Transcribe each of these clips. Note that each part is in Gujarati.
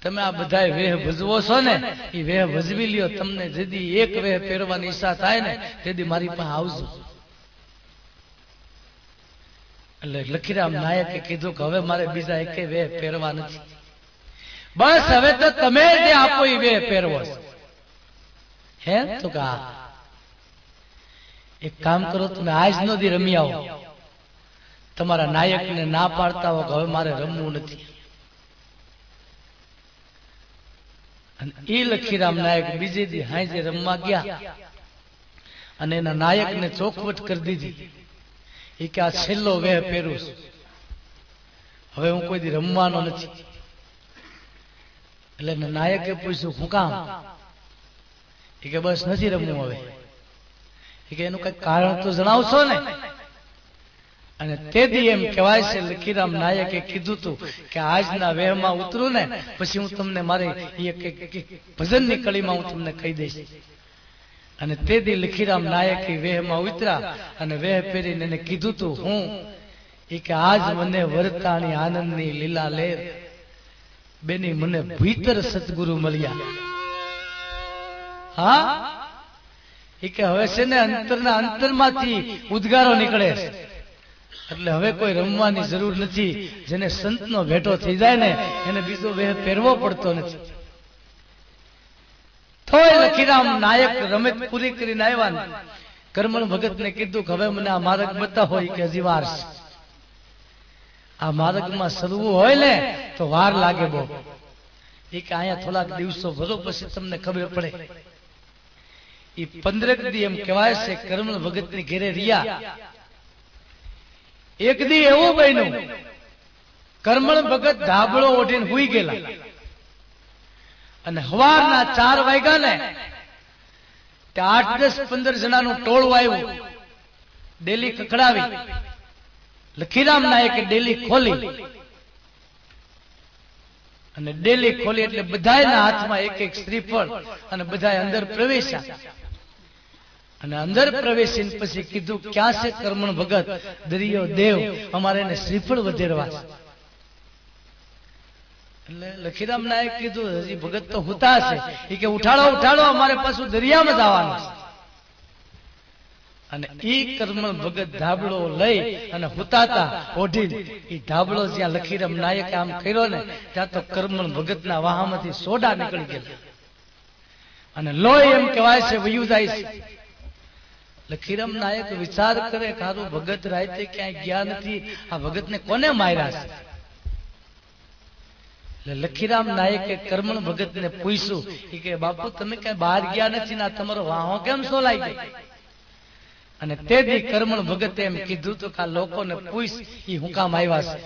તમે આ બધા વેહ ભજવો છો ને, એ વેહ ભજવી લ્યો. તમને જેદી એક વેહ પહેરવાની ઈચ્છા થાય ને તેદી મારી પાસે આવજો. એટલે લખીરામ નાયકે કીધું કે હવે મારે બીજા એકે વેહ પહેરવા નથી, બસ હવે તો તમે જે આપો એ વેહ પહેરવો હે. તો કે એક કામ કરો, તમે આજ નો દી રમી આવો. તમારા નાયકને ના પાડતા હો કે હવે મારે રમવું નથી. અને એ લખીરામ નાયક બીજે દી હાંજે રમવા ગયા અને એના નાયકને ચોખવટ કરી દીધી. એ કે આ છેલ્લો વેહ પહેરું છું, હવે હું કોઈ દી રમવાનો નથી. એટલે નાયકે પૂછ્યું હું કામ? એ કે બસ નથી રમવું હવે. એ કે એનું કઈ કારણ તો જણાવશો ને. અને તેથી એમ કહેવાય છે લખીરામ નાયકે કીધું તું કે આજના વેહમાં ઉતરું ને પછી હું તમને મારી ભજનની કડીમાં હું તમને કહી દઈશ. અને તેથી લખીરામ નાયકે વેહમાં ઉતર્યા અને વેહ પહેરીને એને કીધું તું હું એ કે આજ મને વર્તાણી આનંદની લીલા લેર બેની મને ભીતર સદગુરુ મળ્યા. હા એ કે હવે છે ને અંતરના અંતરમાંથી ઉદ્ગારો નીકળે છે. એટલે હવે કોઈ રમવાની જરૂર નથી. જેને સંતનો ભેટો થઈ જાય ને એને બીજો વેહ પહેરવો પડતો નથી. તોય લખીરામ નાયક રમત પૂરી કરીને આવ્યા. કરમણ ભગતને કીધું કે હવે મને આ માર્ગ બતાવો. કે હજી વાર છે. આ માર્ગમાં સરવું હોય ને તો વાર લાગે બહુ. એ કે અહીંયા થોડાક દિવસો ભરો પછી તમને ખબર પડે. એ 15 દી એમ કહેવાય છે કરમણ ભગતની ઘેરે રહ્યા. એક દી એવું બન્યું કરમણ ભગત ધાબળો ઓઢીને હુઈ ગયેલા અને સવારના 4 વાગ્યા ને તે 8, 10, 15 જણાનું ટોળું આવ્યું. ડેલી કકડાવી લખીરામ નાયકે ડેલી ખોલી અને ડેલી ખોલી એટલે બધાના હાથમાં એક એક શ્રીફળ અને બધા અંદર પ્રવેશ્યા. અને અંદર પ્રવેશીને પછી કીધું ક્યાં છે કરમણ ભગત? દરિયો દેવ અમારે એને શ્રીફળ વધેરવા છે. એટલે લખીરામ નાયક કીધું હજી ભગત તો હુતા છે. એ કે ઉઠાડો ઉઠાડો અમારે પાછું દરિયામાં જવાનું છે. અને ઈ કરમણ ભગત ધાબળો લઈ અને હુતાતા ઓઢી ઈ ધાબળો જ્યાં લખીરામ નાયકે આમ કર્યો ને ત્યાં તો કરમણ ભગતના વાહામાંથી સોડા નીકળી ગયા અને લોહી એમ કહેવાય છે વયું જાય છે. લખીરામ નાયક વિચાર કરે કારું ભગત રાતે ક્યાંય ગયા નથી, આ ભગતને કોને માર્યા છે? એટલે લખીરામ નાયકે કરમણ ભગતને પૂછ્યું કે બાપુ તમે ક્યાંય બહાર ગયા નથી ને તમારો વાહો કેમ સોલાઈ ગયો? અને તેથી કરમણ ભગતે એમ કીધું તો કે આ લોકોને પૂછ ઈ હું કામ આવ્યા છે.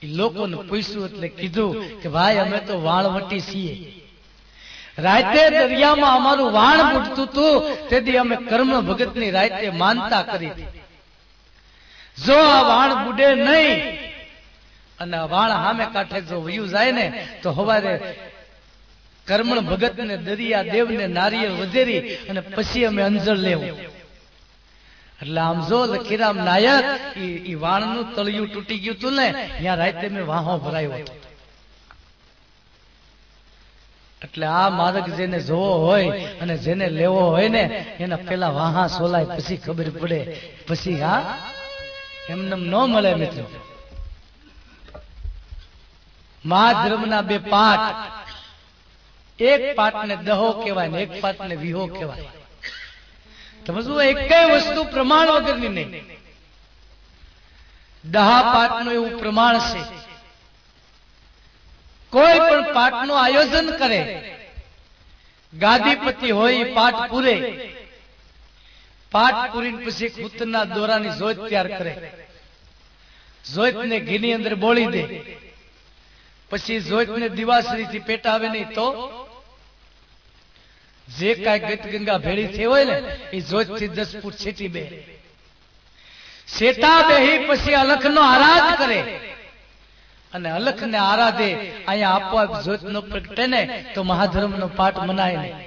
એ લોકોને પૂછ્યું એટલે કીધું કે ભાઈ અમે તો વાણવટી છીએ. રાતે દરિયામાં અમારું વાણ બુડતું હતું તેથી અમે કરમણ ભગતની રાતે માનતા કરી. જો આ વાણ બુડે નહીં અને વાણ સામે કાંઠે જો વયું જાય ને તો સવારે કરમણ ભગતને દરિયા દેવને નારિયેળ વધેરી અને પછી અમે અંજળ લેવું. એટલે આમ જો લખીરામ નાયક ઈ વાણનું તળિયું તૂટી ગયું હતું ને ત્યાં રાતે મેં વાહો ભરાયો હતો. એટલે આ માર્ગ જેને જોવો હોય અને જેને લેવો હોય ને એના પેલા વાહા સોલાય પછી ખબર પડે. પછી હા એમને ન મળે મિત્રો. મહાધર્મના 2 પાઠ, એક પાઠને દહો કહેવાય ને એક પાઠને વિહો કહેવાય. તમે શું એકેય વસ્તુ પ્રમાણ વગરની નહીં. દહા પાઠનું એવું પ્રમાણ છે કોઈ પણ પાઠનું આયોજન કરે ગાદીપતિ હોય પાઠ પૂરે. પાઠ પૂરીને પછી કૂતરના દોરાની જોત તૈયાર કરે. જોતને ઘીની અંદર બોળી દે. પછી જોતને દિવાસળીથી પેટાવે નહીં તો જે કાંઈ ગતગંગા ભેળી થઈ હોય ને એ જોતથી 10 ફૂટ છેટી બે. શેટા બેહી પછી અલખનો આરાધ કરે અને અલખને આરાધે. અહીંયા આપોઆપ જ્યોત ન પ્રગટે ને તો મહાધર્મનો પાઠ મનાય નહીં.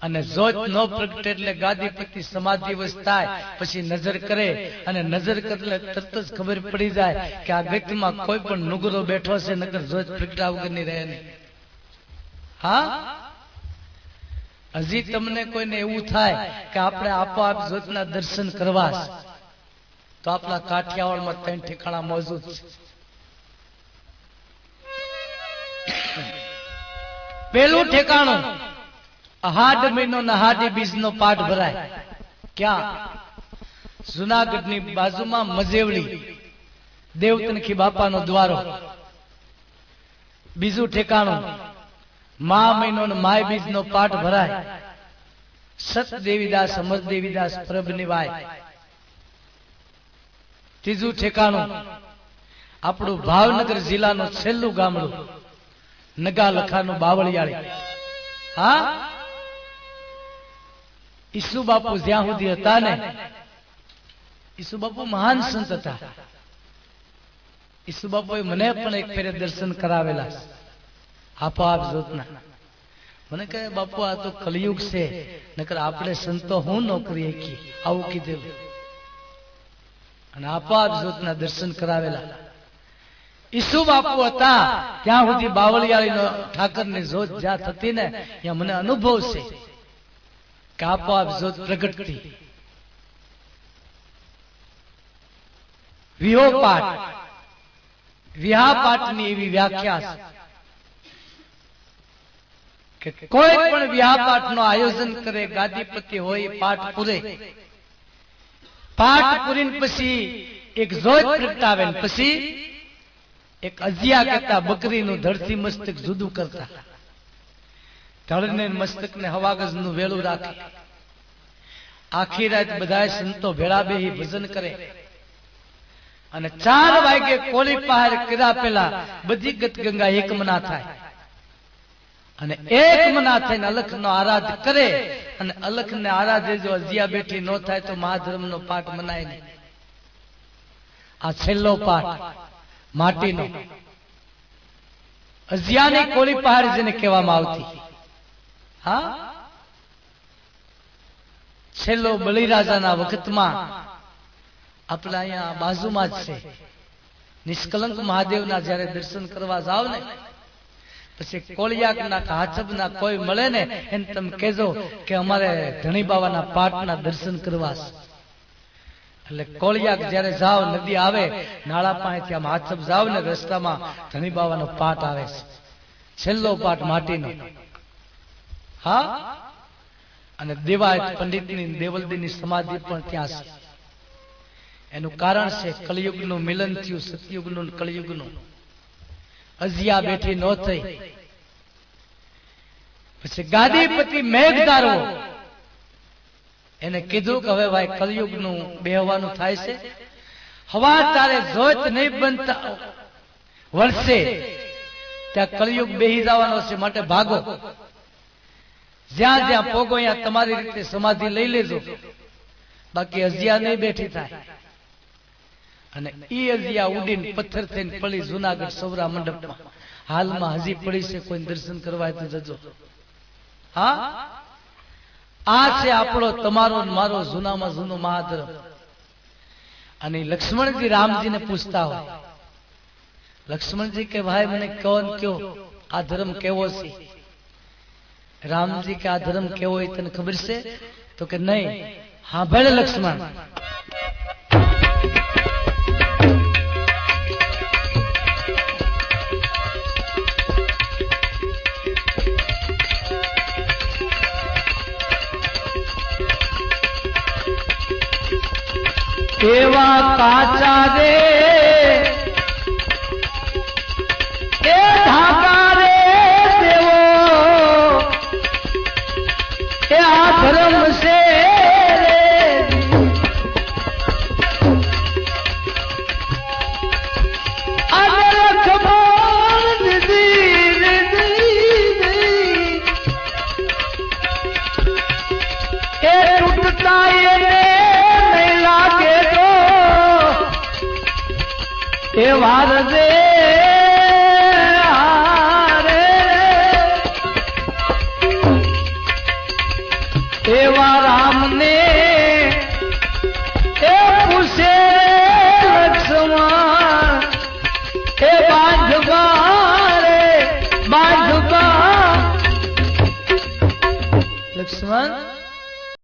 અને જોત ન પ્રગટે એટલે ગાદીપતિ સમાધિવશ થાય, પછી નજર કરે અને નજર કરે તરત જ ખબર પડી જાય કે આ ગતિમાં કોઈ પણ નુગરો બેઠો છે, નકર જોત પ્રગટા વગરની રહે નહીં. હા, હજી તમને કોઈને એવું થાય કે આપણે આપોઆપ જોતના દર્શન કરવા તો આપણા કાઠિયાવાડમાં 3 ઠેકાણા મોજૂદ છે. પેલું ઠેકાણું અહાડ મહિનો નહાડી બીજનો પાઠ ભરાય. ક્યાં? જુનાગઢની બાજુમાં મજેવડી દેવતનખી બાપાનો દ્વારો. બીજું ઠેકાણું મા મહિનો માય બીજનો પાઠ ભરાય, સત દેવીદાસ અમર દેવીદાસ પ્રભની વાય. ત્રીજું ઠેકાણું આપણું ભાવનગર જિલ્લાનું છેલ્લું ગામડું નગા લખાનું બાવળિયાળી. હા, ઈસુ બાપુ જ્યાં સુધી હતા ને, ઈસુ બાપુ મહાન સંત હતા. ઈસુ બાપુએ મને પણ એક ફેરે દર્શન કરાવેલા આપોઆપ જોતના. મને કહે બાપુ આ તો કલયુગ છે, નકર આપણે સંતો હું નોકરી એકી, આવું કીધેલું. અને આપોઆપ જોતના દર્શન કરાવેલા. ઈસુ બાપુ હતા ત્યાં સુધી બાવળિયાળીનો ઠાકરની જોત જ્યાં થતી ને ત્યાં મને અનુભવ છે કે આપોઆપ જોત પ્રગટતી. વિહો પાઠ, વિહા પાઠની એવી વ્યાખ્યા છે કે કોઈ પણ વિહા પાઠનું આયોજન કરે, ગાદીપતિ હોય, પાઠ પૂરે. પાઠ પૂરીને પછી એક જોત પ્રગટાવે, પછી એક અજિયા કરતા બકરીનું ધડથી મસ્તક જુદું કરતા, ધડને મસ્તકને હવાગજનું વેળું રાખે. આખી રાત બધા સંતો ભેળા બેહી ભજન કરે અને 4 વાગે કોળી પહાડ કર્યા પેલા બધી ગત ગંગા એક મના થાય અને એક મના થઈને અલખનો આરાધ કરે. અને અલખને આરાધે જો અજિયા બેઠી ન થાય તો મહાધર્મનો પાઠ મનાય નહીં. આ છેલ્લો પાઠ માટીનો અજિયાની કોળી પહાડ જેને કહેવામાં આવતી. હા, છેલ્લો બલિરાજાના વખતમાં આપણા અહીંયા બાજુમાં જ છે. નિષ્કલંક મહાદેવના જયારે દર્શન કરવા જાવ ને પછી કોળિયાકના હાચબના કોઈ મળે ને એને તમે કહેજો કે અમારે ધણી બાવાના પાઠના દર્શન કરવા. એટલે કોળિયાક જયારે જાવ, નદી આવે નાળા પાસેથી આમ હાથબ જાવ ને રસ્તામાં ધણી બાવાનો પાઠ આવે છે, છેલ્લો પાઠ માટીનો. હા, અને દેવાયત પંડિતની દેવલદીની સમાધિ પણ ત્યાં છે. એનું કારણ છે કળિયુગનું મિલન થયું, સતયુગનું કળિયુગનું. અજિયા બેઠી ન થઈ. પછી ગાદીપતિ મેઘધારો એને કીધું કે હવે ભાઈ કળિયુગનું બેહવાનું થાય છે, હવા તારે જોત નહીં બનતા વર્ષે ત્યાં કળિયુગ બેહી જવાનો છે, માટે ભાગો. જ્યાં જ્યાં પોગો ત્યાં તમારી રીતે સમાધિ લઈ લેજો, બાકી અજિયા નહીં બેઠી થાય. અને ઈ અજિયા ઉડીને પથ્થર થઈને પડી જુનાગઢ સૌરા મંડપમાં. હાલમાં હજી પડી છે, કોઈ દર્શન કરવા તો જજો. હા, આ છે આપણો તમારો મારો જૂનામાં જૂનો મહાધર્મ. અને લક્ષ્મણજી રામજીને પૂછતા હોય, લક્ષ્મણજી કે ભાઈ મને કયો આ ધર્મ કેવો છે? રામજી કે આ ધર્મ કેવો હોય તને ખબર છે? તો કે નહીં. હા ભલે લક્ષ્મણ. એવા કાચા રે એ ધાગા રે દેવો એ આ ધર્મ છે રે. આજે ખબર દીધી એ તૂટતા એને એ વાર દે એ બાંધવા રે બાંધવા લક્ષ્મણ